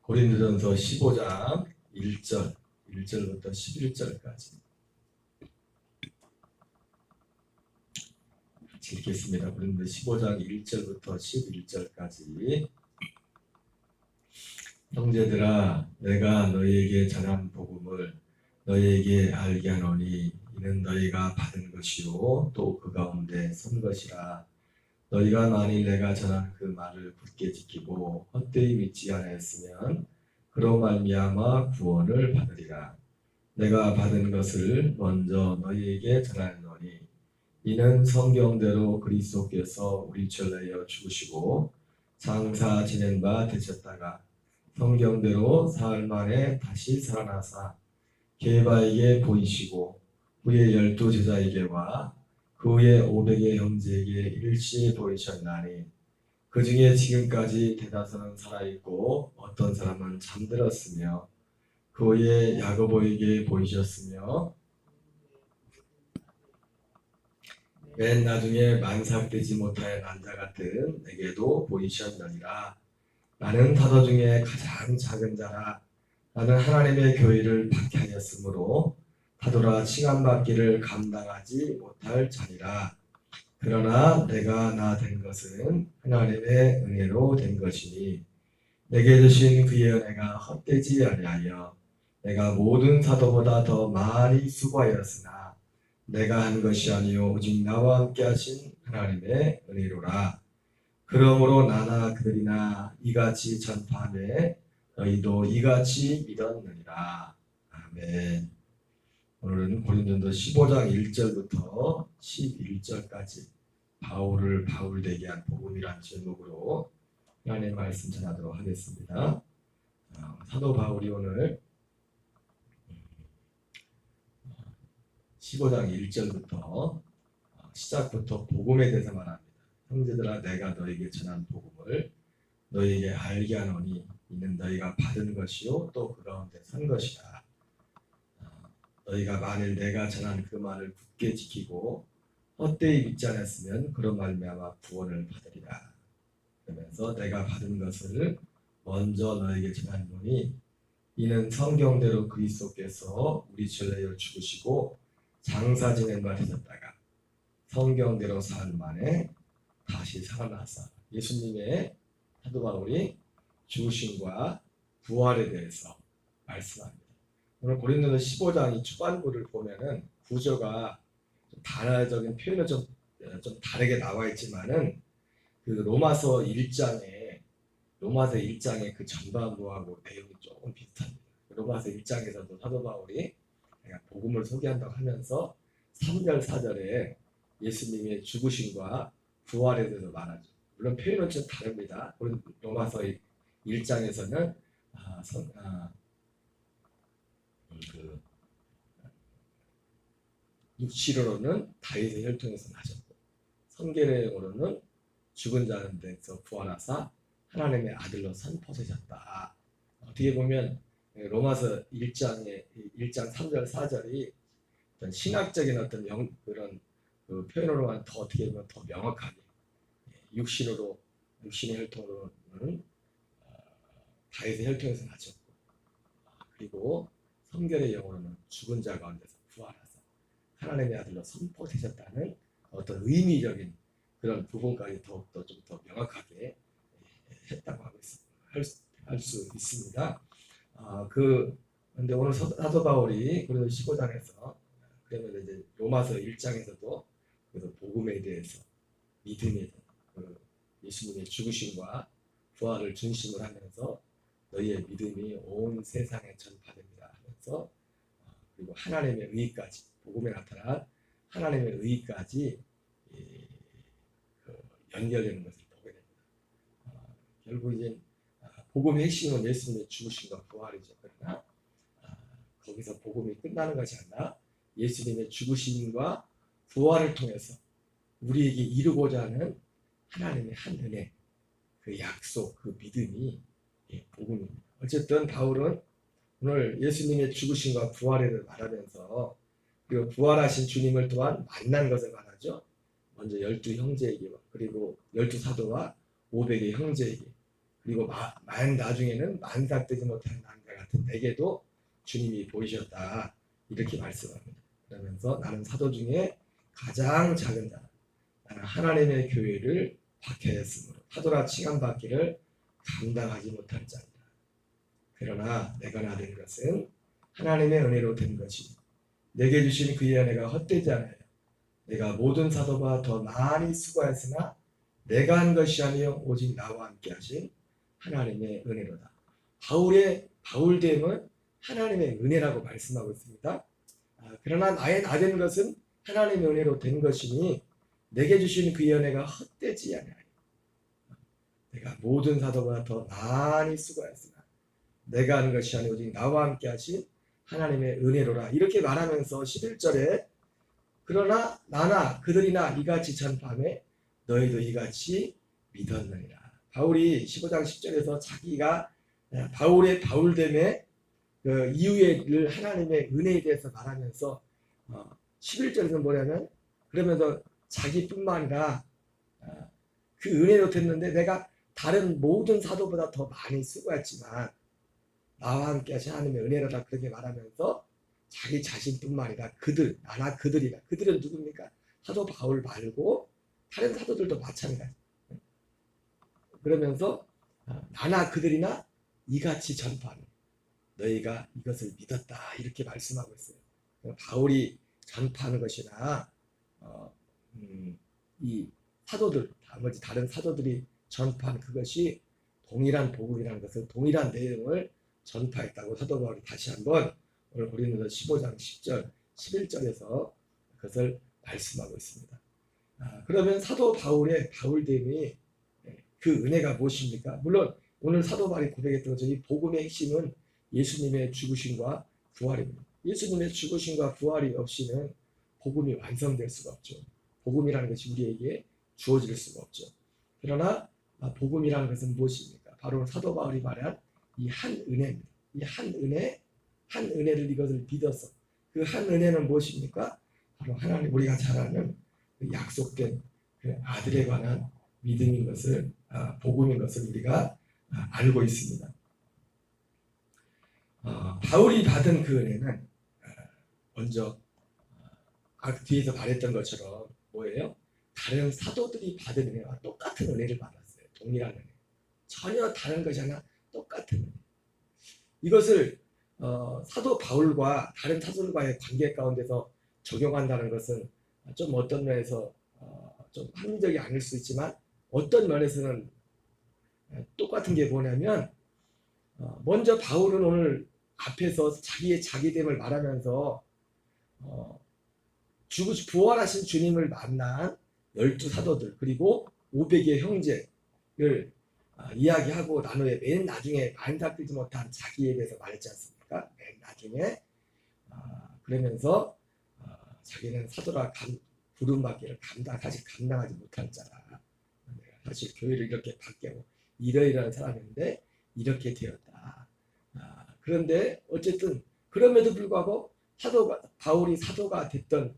고린도전서 15장 1절부터 11절까지 같이 읽겠습니다. 고린도 15장 1절부터 11절까지. 형제들아, 내가 너희에게 전한 복음을 너희에게 알게 하노니 이는 너희가 받은 것이요 또 그 가운데 선 것이라. 너희가 만일 내가 전한 그 말을 굳게 지키고 헛되이 믿지 아니하였으면 그로 말미암아 구원을 받으리라. 내가 받은 것을 먼저 너희에게 전하노니 이는 성경대로 그리스도께서 우리 죄를 내어 죽으시고 장사 지낸 바 되셨다가 성경대로 사흘 만에 다시 살아나사 게바에게 보이시고 후에 12 제자에게와 그 후에 500의 형제에게 일시에 보이셨나니 그 중에 지금까지 대다수는 살아있고 어떤 사람은 잠들었으며 그 후에 야고보에게 보이셨으며 맨 나중에 만삭되지 못할 난자 같은 내게도 보이셨느니라. 나는 다도 중에 가장 작은 자라. 나는 하나님의 교회를 박해하였으므로 다도라 칭함받기를 감당하지 못할 자니라. 그러나 내가 나 된 것은 하나님의 은혜로 된 것이니 내게 주신 그의 은혜가 헛되지 아니하여 내가 모든 사도보다 더 많이 수고하였으나 내가 한 것이 아니요 오직 나와 함께 하신 하나님의 은혜로라. 그러므로 나나 그들이나 이같이 전파하되 너희도 이같이 믿었느니라. 아멘. 오늘은 고린도전서 15장 1절부터 11절까지 바울 되게 한 복음이라는 제목으로 하나님의 말씀 전하도록 하겠습니다. 사도 바울이 오늘 15장 1절부터 시작부터 복음에 대해서 말합니다. 형제들아, 내가 너에게 전한 복음을 너희에게 알게 하노니 이는 너희가 받은 것이요 또 그 가운데 선 것이라. 너희가 만일 내가 전한 그 말을 굳게 지키고 헛되이 믿지 않았으면 그런 말미암아 구원을 받으리라. 그러면서 내가 받은 것을 먼저 너에게 전하노니 이는 성경대로 그리스도께서 우리 죄를 내어 죽으시고 장사 지낸 바 되셨다가 성경대로 사흘 만에 다시 살아나사. 예수님의 사도 바울이 죽으심과 부활에 대해서 말씀합니다. 오늘 고린도전서 15장 이 초반부를 보면은 구조가 좀 단어적인 표현은 좀 다르게 나와 있지만은 그 로마서 1장의 그 전반부하고 내용이 조금 비슷합니다. 로마서 1장에서도 사도 바울이 복음을 소개한다고 하면서 3절 4절에 예수님의 죽으심과 부활에 대해서 말하죠. 물론 표현은 좀 다릅니다. 로마서 1장에서는 육시로는 다윗의 혈통에서 나셨고 성계례로는 죽은 자는 데서 부활하사 하나님의 아들로 선포되셨다. 어떻게 보면 로마서 1장 3절 4절이 어떤 신학적인 어떤 그런 그 표현으로만 더 어떻게 보면 더 명확하게 육신의 혈통으로는 다윗의 혈통에서 나셨고 그리고 성결의 영으로는 죽은 자 가운데서 부활하사 하나님의 아들로 선포되셨다는 어떤 의미적인 그런 부분까지 더욱더 좀 더 명확하게 했다고 할 수 있습니다. 근데 오늘 사도 바울이 그래서 15장에서 그러면 이제 로마서 1장에서도 그래서 복음에 대해서 믿음에 대해서 예수님의 죽으심과 부활을 중심으로 하면서 너희의 믿음이 온 세상에 전파됩니다 하면서 그리고 하나님의 의까지 복음에 나타난 하나님의 의까지 연결되는 것을 보게 됩니다. 결국 이제 복음의 핵심은 예수님의 죽으심과 부활이죠. 그러나 거기서 복음이 끝나는 것이 아니라 예수님의 죽으심과 부활을 통해서 우리에게 이루고자 하는 하나님의 한 은혜, 그 약속, 그 믿음이 복음입니다. 어쨌든 바울은 오늘 예수님의 죽으심과 부활에 대해 말하면서 그리고 부활하신 주님을 또한 만난 것을 말하죠. 먼저 12 형제에게 그리고 12 사도와 500의 형제에게 그리고 나중에는 만삭되지 못한 남자 같은 내게도 주님이 보이셨다. 이렇게 말씀합니다. 그러면서 나는 사도 중에 가장 작은 자, 나는 하나님의 교회를 박해했으므로 사도라 칭함받기를 감당하지 못할 자이다. 그러나 내가 나된 것은 하나님의 은혜로 된 것이 내게 주신 그의 은혜가 헛되지 않아요. 내가 모든 사도보다 더 많이 수고했으나 내가 한 것이 아니요 오직 나와 함께 하신 하나님의 은혜로다. 바울의 바울됨은 하나님의 은혜라고 말씀하고 있습니다. 그러나 나의 나된 것은 하나님의 은혜로 된 것이니 내게 주신 그의 은혜가 헛되지 않아요. 내가 모든 사도보다 더 많이 수고했으나 내가 하는 것이 아니오 오직 나와 함께 하신 하나님의 은혜로라. 이렇게 말하면서 11절에 그러나 나나 그들이나 이같이 전파하매 너희도 이같이 믿었느니라. 바울이 15장 10절에서 자기가 바울의 바울됨의 그 이유를 하나님의 은혜에 대해서 말하면서 11절에서 뭐냐면 그러면서 자기뿐만 아니라 그 은혜로 됐는데 내가 다른 모든 사도보다 더 많이 수고했지만 나와 함께 하신 하나님의 은혜로다 그렇게 말하면서 자기 자신뿐만 아니라 그들, 나나 그들이라. 그들은 누굽니까? 사도 바울 말고 다른 사도들도 마찬가지. 그러면서 나나 그들이나 이같이 전파하는 너희가 이것을 믿었다 이렇게 말씀하고 있어요. 바울이 전파하는 것이나 이 사도들, 나머지 다른 사도들이 전파한 그것이 동일한 복음이라는 것을 동일한 내용을 전파했다고 사도 바울이 다시 한번 오늘 고린도서 15장 10절, 11절에서 그것을 말씀하고 있습니다. 그러면 사도 바울의 바울됨이 그 은혜가 무엇입니까? 물론 오늘 사도 바울이 고백했던 것처럼 이 복음의 핵심은 예수님의 죽으심과 부활입니다. 예수님의 죽으심과 부활이 없이는 복음이 완성될 수가 없죠. 복음이라는 것이 우리에게 주어질 수가 없죠. 그러나 복음이라는 것은 무엇입니까? 바로 사도 바울이 말한 이 한 은혜입니다. 이 한 은혜를 이것을 믿어서 그 한 은혜는 무엇입니까? 바로 하나님 우리가 잘 아는 그 약속된 그 아들에 관한 믿음인 것을 복음인 것을 우리가 알고 있습니다. 바울이 받은 그 은혜는 먼저 뒤에서 말했던 것처럼 뭐예요? 다른 사도들이 받은 은혜와 똑같은 은혜를 받았어요. 동일한 은혜. 전혀 다른 것이 아니라 똑같은 은혜. 이것을 사도 바울과 다른 사도들과의 관계 가운데서 적용한다는 것은 좀 어떤 면에서 좀 합리적이 아닐 수 있지만 어떤 면에서는 똑같은 게 뭐냐면 먼저 바울은 오늘 앞에서 자기의 자기됨을 말하면서 부활하신 주님을 만난 12사도들 그리고 500의 형제를 이야기하고 나누에 맨 나중에 반삭되지 못한 자기에 대해서 말했지 않습니까? 맨 나중에 그러면서 자기는 사도라 부름받기를 사실 감당하지 못할 자라. 사실 교회를 이렇게 바뀌고 이러이러한 사람인데 이렇게 되었다. 그런데 어쨌든 그럼에도 불구하고 바울이 사도가 되고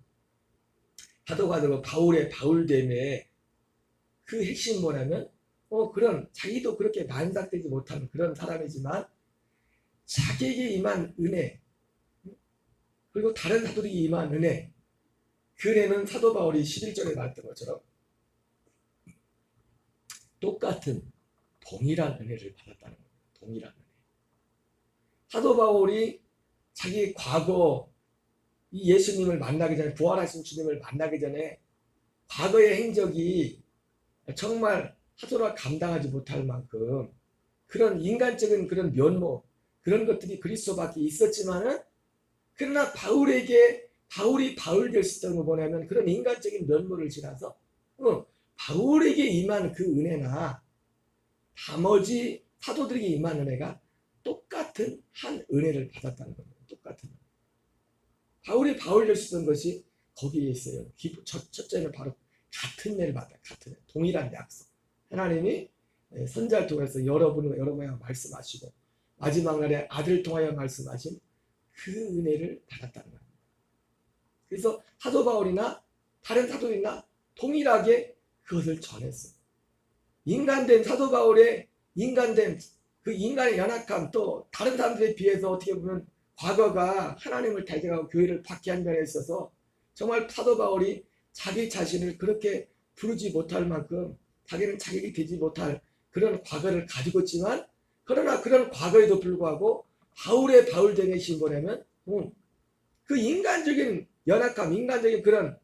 바울의 바울됨의 그 핵심이 뭐냐면 그런 자기도 그렇게 만삭되지 못한 그런 사람이지만 자기에게 임한 은혜 그리고 다른 사도들에게 임한 은혜 그 은혜는 사도 바울이 11절에 말했던 것처럼 똑같은 동일한 은혜를 받았다는 겁니다. 동일한 은혜. 사도 바울이 자기 과거 이 예수님을 만나기 전에 부활하신 주님을 만나기 전에 과거의 행적이 정말 사도라 감당하지 못할 만큼 그런 인간적인 그런 면모 그런 것들이 그리스도밖에 있었지만은 그러나 바울이 바울 될 수 있다는 거 뭐냐면 그런 인간적인 면모를 지나서 바울에게 임한 그 은혜나 나머지 사도들에게 임한 은혜가 똑같은 한 은혜를 받았다는 겁니다. 똑같은 은혜. 바울이 바울 될 수 있는 것이 거기에 있어요. 첫째는 바로 같은 은혜를 받아요. 같은 은혜. 동일한 약속. 하나님이 선지자를 통해서 여러분과 여러분에게 말씀하시고 마지막 날에 아들을 통하여 말씀하신 그 은혜를 받았다는 겁니다. 그래서 사도 바울이나 다른 사도들이나 동일하게 그것을 전했어요. 인간된 사도 바울의 인간된 그 인간의 연약함, 또 다른 사람들에 비해서 어떻게 보면 과거가 하나님을 대적하고 교회를 박해한 면에 있어서 정말 사도 바울이 자기 자신을 그렇게 부르지 못할 만큼 자기는 자격이 되지 못할 그런 과거를 가지고 있지만, 그러나 그런 과거에도 불구하고 바울의 바울됨의 심보라면 그 인간적인 연약함, 인간적인 그런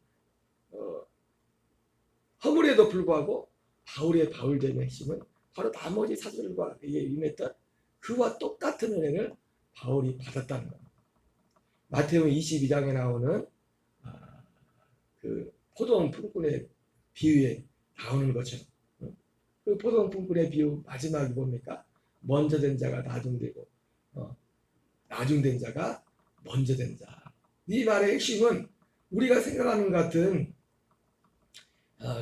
허물에도 불구하고 바울의 바울됨의 핵심은 바로 나머지 사도들과 임했던 그와 똑같은 은혜를 바울이 받았다는 겁니다. 마태복음 22장에 나오는 그 포도원 품꾼의 비유에 나오는 것처럼, 그 포도원 품꾼의 비유 마지막이 뭡니까? 먼저 된 자가 나중되고 나중된 자가 먼저 된 자. 이 말의 핵심은 우리가 생각하는 것 같은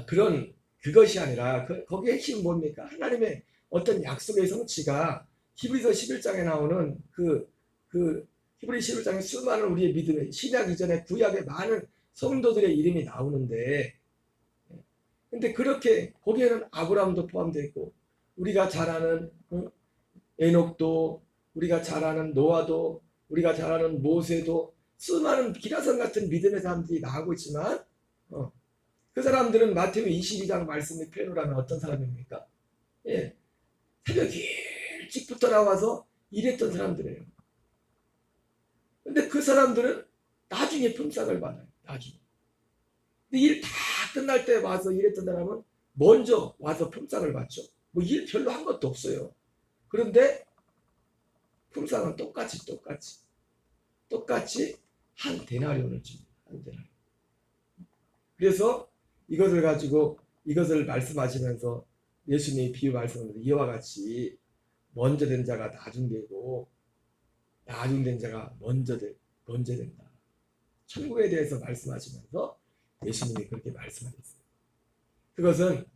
그런 그것이 아니라 거기에 핵심은 뭡니까? 하나님의 어떤 약속의 성취가 히브리서 11장에 나오는 그 히브리 11장에 수많은 우리의 믿음의 신약 이전에 구약의 많은 성도들의 이름이 나오는데, 근데 그렇게 거기에는 아브라함도 포함되어 있고 우리가 잘 아는 에녹도, 우리가 잘 아는 노아도, 우리가 잘 아는 모세도, 수많은 기라성 같은 믿음의 사람들이 나오고 있지만 그 사람들은 마태복음 22장 말씀의 표현을 하면 어떤 사람입니까? 예, 새벽 일찍부터 나와서 일했던 사람들이에요. 근데 그 사람들은 나중에 품삯을 받아요. 나중에. 근데 일 다 끝날 때 와서 일했던 사람은 먼저 와서 품삯을 받죠. 뭐 일 별로 한 것도 없어요. 그런데 품삯은 똑같이 한 데나리온을 줍니다. 한 데나리온. 그래서 이것을 가지고 이것을 말씀하시면서 예수님이 비유 말씀하면서 이와 같이 먼저 된 자가 나중되고 나중된 자가 먼저 된다. 천국에 대해서 말씀하시면서 예수님이 그렇게 말씀하셨어요. 그것은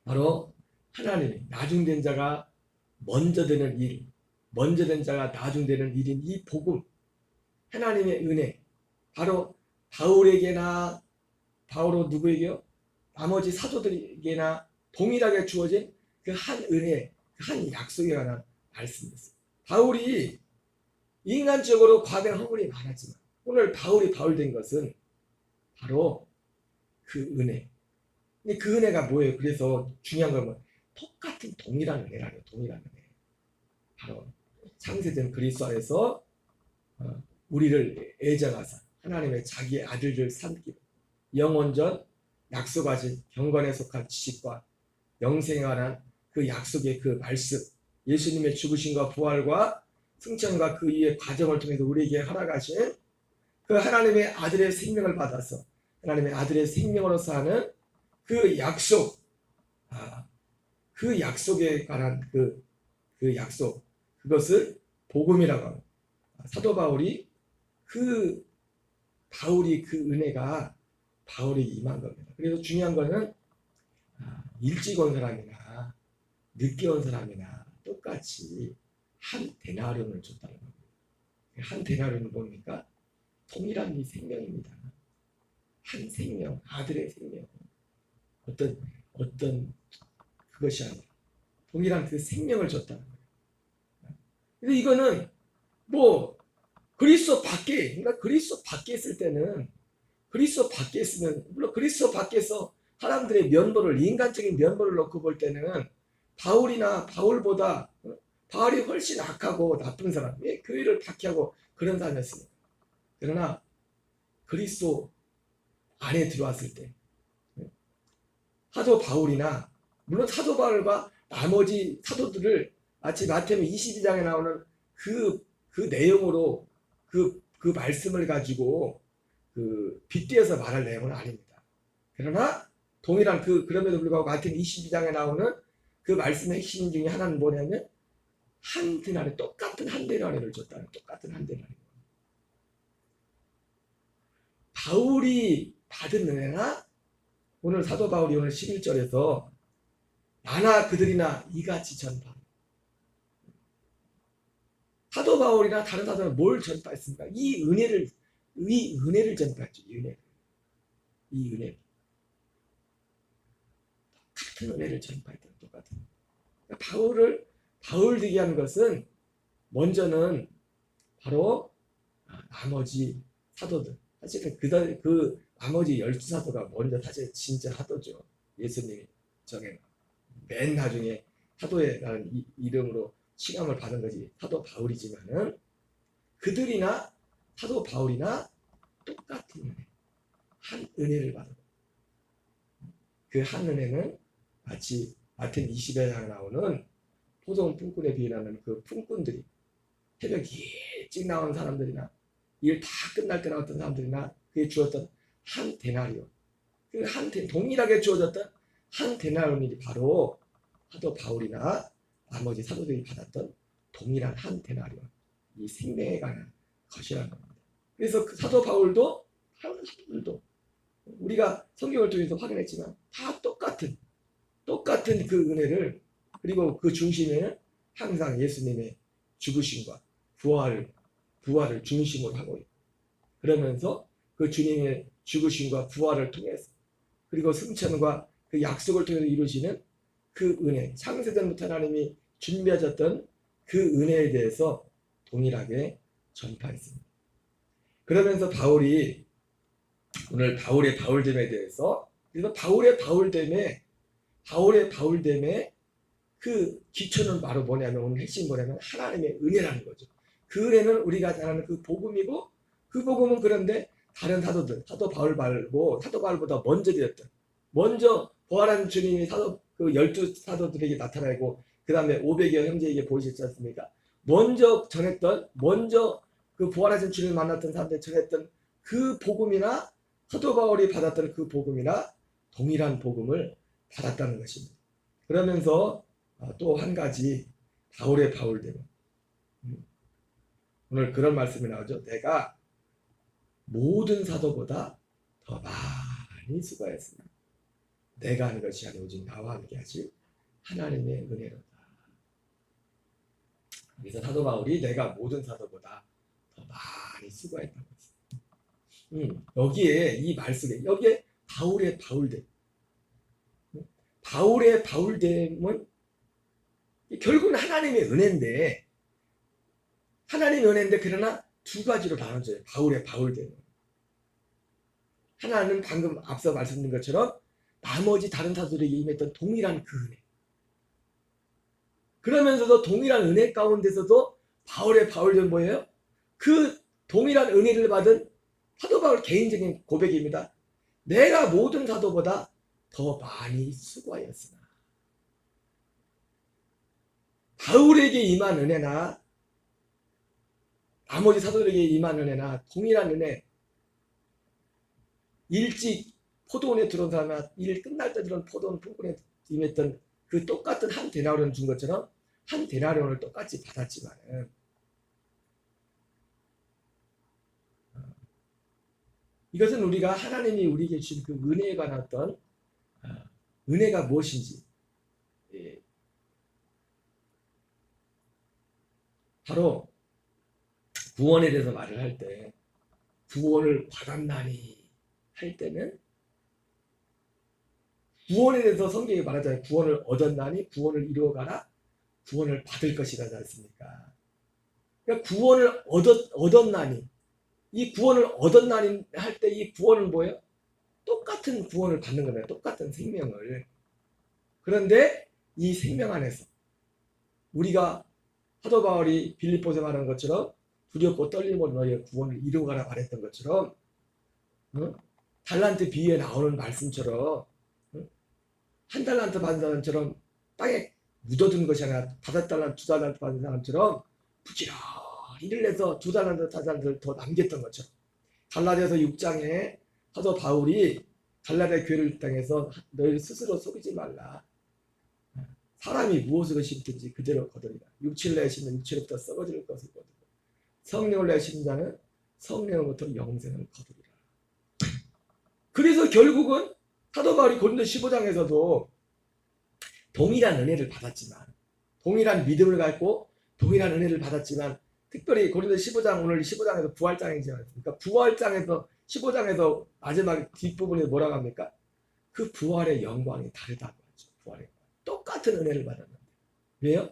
바로 하나님이 나중된 자가 먼저 되는 일, 먼저 된 자가 나중되는 일인 이 복음, 하나님의 은혜, 바로 바울에게나 바울은 누구에게요? 나머지 사도들에게나 동일하게 주어진 그 한 은혜, 그 한 약속에 관한 말씀이었어요. 바울이 인간적으로 과거에 허물이 많았지만 오늘 바울이 바울된 것은 바로 그 은혜. 근데 그 은혜가 뭐예요? 그래서 중요한 건 뭐 똑같은 동일한 은혜라는 동일한 은혜. 바로 창세된 그리스도 안에서 우리를 애정하사 하나님의 자기의 아들을 삼기로 영원전 약속하신 경건에 속한 지식과 영생에 관한 그 약속의 그 말씀, 예수님의 죽으심과 부활과 승천과 그 이후의 과정을 통해서 우리에게 허락하신 그 하나님의 아들의 생명을 받아서 하나님의 아들의 생명으로서 하는 그 약속, 그 약속에 관한 그 약속, 그것을 복음이라고 합니다. 사도 바울이 그 은혜가 바울에게 임한 겁니다. 그래서 중요한 거는 일찍 온 사람이나 늦게 온 사람이나 똑같이 한 데나리온을 줬다는 겁니다. 한 데나리온은 뭡니까? 동일한 이 생명입니다. 한 생명, 아들의 생명. 어떤 그것이 아니라 동일한 그 생명을 줬다는 거예요. 근데 이거는 뭐 그리스도 밖에, 그러니까 그리스도 밖에 있을 때는 그리스도 밖에 있으면, 물론 그리스도 밖에서 사람들의 면모를, 인간적인 면모를 놓고 볼 때는 바울보다 바울이 훨씬 악하고 나쁜 사람, 교회를 박해하고 그런 사람이었습니다. 그러나 그리스도 안에 들어왔을 때 사도 바울이나, 물론 사도 바울과 나머지 사도들을 마치 마태복음 22장에 나오는 그 내용으로 그 말씀을 가지고 빗대어서 말할 내용은 아닙니다. 그러나 동일한 그럼에도 불구하고 마태복음 22장에 나오는 그 말씀의 핵심 중에 하나는 뭐냐면 한 데나리, 똑같은 한 데나리를 줬다는, 똑같은 한 데나리. 바울이 받은 은혜나, 오늘 사도 바울이 오늘 11절에서 나나 그들이나 이같이 전파. 사도 바울이나 다른 사도는 뭘 전파했습니까? 이 은혜를 전파했죠. 이 은혜를. 같은 은혜를 전파했다. 똑같은. 바울 되게 하는 것은 먼저는 바로 나머지 사도들. 사실은 그 나머지 12사도가 먼저 사실 진짜 사도죠. 예수님이 정해 맨 나중에 사도라는 이름으로 칭함을 받은 것이 사도 바울이지만은 그들이나 사도 바울이나 똑같은 은혜, 한 은혜를 받은 그 한 은혜는 마치 마태복음 20장에 나오는 포도원 품꾼에 비유하는 그 품꾼들이 새벽 일찍 나온 사람들이나 일 다 끝날 때 나왔던 사람들이나 그게 주었던 한 데나리온, 동일하게 주어졌던 한 데나리온이 바로 사도 바울이나 나머지 사도들이 받았던 동일한 한 데나리온, 이 생명에 관한 것이라는 겁니다. 그래서 그 사도 바울도 다른 사도들도 우리가 성경을 통해서 확인했지만 다 똑같은 그 은혜를, 그리고 그 중심에는 항상 예수님의 죽으심과 부활을 중심으로 하고 있고, 그러면서 그 주님의 죽으심과 부활을 통해서, 그리고 승천과 그 약속을 통해서 이루시는 그 은혜, 창세전부터 하나님이 준비하셨던 그 은혜에 대해서 동일하게 전파했습니다. 그러면서 바울이 오늘 바울의 바울됨에 대해서, 그래서 바울의 바울됨의 그 기초는 바로 뭐냐면, 오늘 핵심이 뭐냐면 하나님의 은혜라는 거죠. 그 은혜는 우리가 잘 아는 그 복음이고, 그 복음은 그런데 다른 사도들, 사도 바울 말고 사도 바울보다 먼저 부활한 주님이 그 12사도들에게 나타나고 그 다음에 500여 형제에게 보이셨지 않습니까? 먼저 그 부활하신 주님을 만났던 사람들이 전했던 그 복음이나 사도 바울이 받았던 그 복음이나 동일한 복음을 받았다는 것입니다. 그러면서 또 한 가지 바울의 바울됨, 오늘 그런 말씀이 나오죠. 내가 모든 사도보다 더 많이 수고했으나 내가 하는 것이 아니라 오직 나와 함께 하실 하나님의 은혜로다. 그래서 사도 바울이 내가 모든 사도보다 더 많이 수고했다고 했어요. 여기에 이 말씀에, 여기에 바울의 바울됨, 바울의 바울됨은 결국은 하나님의 은혜인데 그러나 두 가지로 나눠져요. 바울의 바울됨은 하나는 방금 앞서 말씀드린 것처럼 나머지 다른 사도들에게 임했던 동일한 그 은혜, 그러면서도 동일한 은혜 가운데서도 바울의 바울됨은 뭐예요? 그 동일한 은혜를 받은 사도 바울 개인적인 고백입니다. 내가 모든 사도보다 더 많이 수고하였으나, 바울에게 임한 은혜나 나머지 사도들에게 임한 은혜나 동일한 은혜, 일찍 포도원에 들어온 사람이나 일 끝날 때 들어온 포도원 품꾼에 임했던 그 똑같은 한 데나리온을 준 것처럼 한 데나리온을 똑같이 받았지만은, 이것은 우리가 하나님이 우리에게 주신 그 은혜에 관한 어떤 은혜가 무엇인지, 바로 구원에 대해서 말을 할 때, 구원을 받았나니 할 때는, 구원에 대해서 성경이 말하잖아요. 구원을 얻었나니, 구원을 이루어가라, 구원을 받을 것이다 하지 않습니까? 그러니까 구원을 얻었나니, 이 구원을 얻었나니 할 때 이 구원은 뭐예요? 똑같은 구원을 받는 거예요. 똑같은 생명을. 그런데 이 생명 안에서 우리가 사도 바울이 빌립보서 말하는 것처럼 두렵고 떨림으로 너희의 구원을 이루어가라 말했던 것처럼, 달란트 비유에 나오는 말씀처럼, 한 달란트 받은 사람처럼 땅에 묻어둔 것이 아니라 5달란트, 2달란트 받은 사람처럼 부지런히 일을 해서 2달란트, 4달란트를 더 남겼던 것처럼, 갈라디아서 6장에 사도 바울이 갈라디아 교회를 땅에서 너희 스스로 속이지 말라. 사람이 무엇으로 심든지 그대로 거두리라. 육체를 내어 심는 육체로부터 썩어질 것을 거두고 성령을 내어 심는 자는 성령으로부터 영생을 거두리라. 그래서 결국은 사도 바울이 고린도 15장에서도 동일한 은혜를 받았지만, 동일한 믿음을 갖고 동일한 은혜를 받았지만, 특별히 고린도 15장, 오늘 15장에서 부활장이지 않습니까? 부활장에서 15장에서 마지막 뒷부분에 뭐라고 합니까? 그 부활의 영광이 다르다고 하죠. 부활의 똑같은 은혜를 받았는데, 왜요?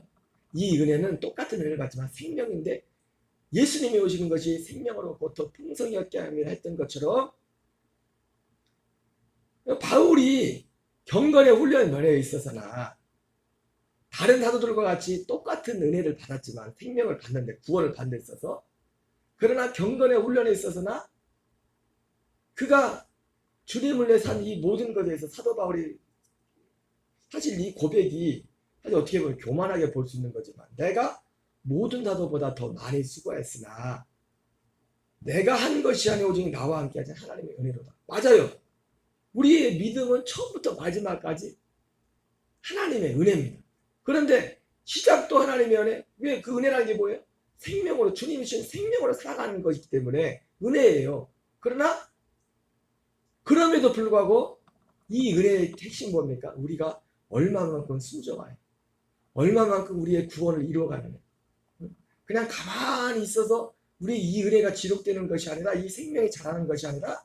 이 은혜는 똑같은 은혜를 받지만 생명인데 예수님이 오시는 것이 생명으로 보통 풍성히 얻게 함이라 했던 것처럼 바울이 경건의 훈련 면에 있어서나 다른 사도들과 같이 똑같은 은혜를 받았지만 생명을 받는데 구원을 받는 데 있어서 그러나 경건의 훈련에 있어서나 그가 주님을 위해 산 이 모든 것에 대해서 사도 바울이 사실 이 고백이 사실 어떻게 보면 교만하게 볼 수 있는 거지만 내가 모든 사도보다 더 많이 수고했으나 내가 한 것이 아니오 오직 나와 함께 하신 하나님의 은혜로다. 맞아요. 우리의 믿음은 처음부터 마지막까지 하나님의 은혜입니다. 그런데 시작도 하나님의 은혜. 왜 그 은혜라는 게 뭐예요? 생명으로 주님이 주신 생명으로 살아가는 것이기 때문에 은혜예요. 그러나 그럼에도 불구하고 이 은혜의 핵심 뭡니까? 우리가 얼마만큼 순종하여 얼마만큼 우리의 구원을 이루어가느냐. 그냥 가만히 있어서 우리 이 은혜가 지속되는 것이 아니라 이 생명이 자라는 것이 아니라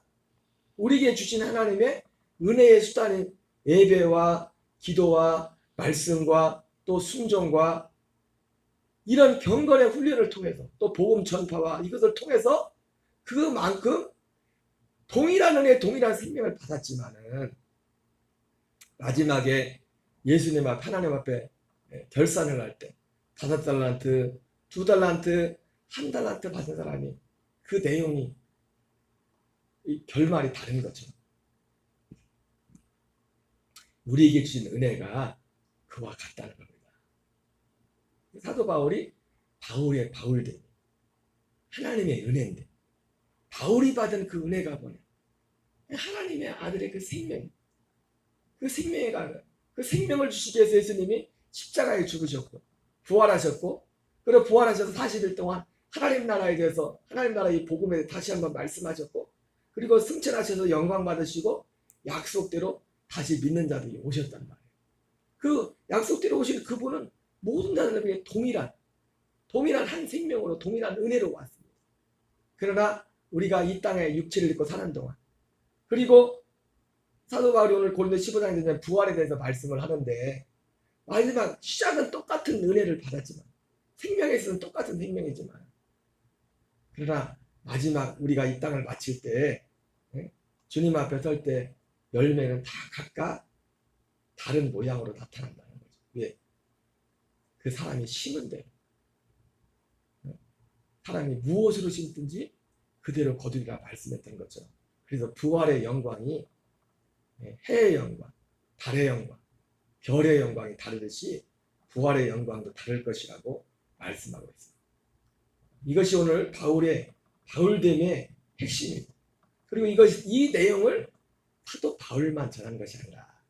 우리에게 주신 하나님의 은혜의 수단인 예배와 기도와 말씀과 또 순종과 이런 경건의 훈련을 통해서 또 복음 전파와 이것을 통해서 그만큼 동일한 은혜, 동일한 생명을 받았지만은 마지막에 예수님 앞 하나님 앞에 결산을 할 때 5달란트, 2달란트, 1달란트 받은 사람이 그 내용이 결말이 다른 것처럼 우리에게 주신 은혜가 그와 같다는 겁니다. 사도 바울이 바울의 바울됨 하나님의 은혜인데 바울이 받은 그 은혜가 뭐냐? 하나님의 아들의 그 생명, 그 생명의 그 생명을 주시기 위해서 예수님이 십자가에 죽으셨고 부활하셨고 그리고 부활하셔서 40일 동안 하나님 나라에 대해서 하나님 나라의 복음에 다시 한번 말씀하셨고 그리고 승천하셔서 영광 받으시고 약속대로 다시 믿는 자들이 오셨단 말이에요. 그 약속대로 오신 그분은 모든 자들에게 동일한 한 생명으로 동일한 은혜로 왔습니다. 그러나 우리가 이 땅에 육체를 입고 사는 동안 그리고 사도 바울이 오늘 고린도 15장에 대한 부활에 대해서 말씀을 하는데 마지막 시작은 똑같은 은혜를 받았지만 생명에 있어서는 똑같은 생명이지만 그러나 마지막 우리가 이 땅을 마칠 때 주님 앞에 설 때 열매는 다 각각 다른 모양으로 나타난다는 거죠. 왜? 그 사람이 심은 대로 사람이 무엇으로 심든지 그대로 거두리라 말씀했던 거죠. 그래서 부활의 영광이 해의 영광, 달의 영광, 별의 영광이 다르듯이 부활의 영광도 다를 것이라고 말씀하고 있습니다. 이것이 오늘 바울의 바울됨의 핵심입니다. 그리고 이 내용을 사도 바울만 전한 것이 아니라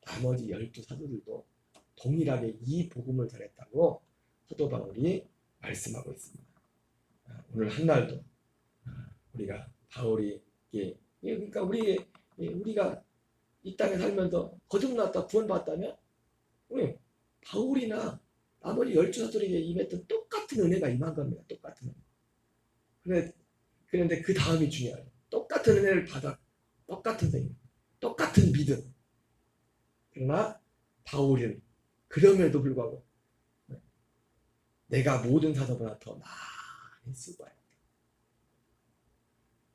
나머지 12사도들도 동일하게 이 복음을 전했다고 사도 바울이 말씀하고 있습니다. 오늘 한날도 우리가 바울이 그러니까 우리가 이 땅에 살면서 거듭났다 구원받았다면 바울이나 나머지 12사도에게 임했던 똑같은 은혜가 임한 겁니다. 똑같은 은혜. 그런데 그 다음이 중요해요. 똑같은 은혜를 받아 똑같은 생명, 똑같은 믿음. 그러나 바울은 그럼에도 불구하고 내가 모든 사도보다 더 많이 수고했다.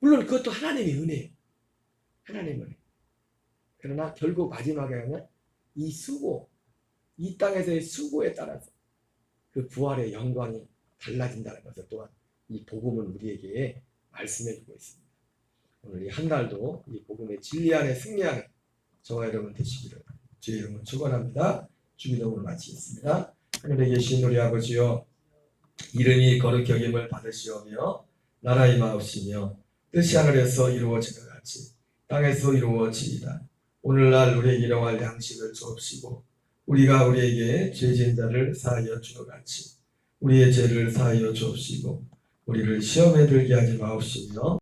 물론 그것도 하나님의 은혜예요. 하나님의 은혜. 그러나 결국 마지막에는 이 수고, 이 땅에서의 수고에 따라서 그 부활의 영광이 달라진다는 것을 또한 이 복음은 우리에게 말씀해주고 있습니다. 오늘 이 한 달도 이 복음의 진리 안에 승리하는 저와 여러분 되시기를 주의 이름으로 축원합니다. 주기도문을 마치겠습니다. 하늘에 계신 우리 아버지여 이름이 거룩히 여김을 받으시오며 나라 임하옵시며 뜻이 하늘에서 이루어진 것 같이 땅에서 이루어지이다. 오늘날 우리에게 일용할 양식을 주옵시고 우리가 우리에게 죄진 자를 사하여 준 것 같이 우리의 죄를 사하여 주옵시고 우리를 시험에 들게 하지 마옵시며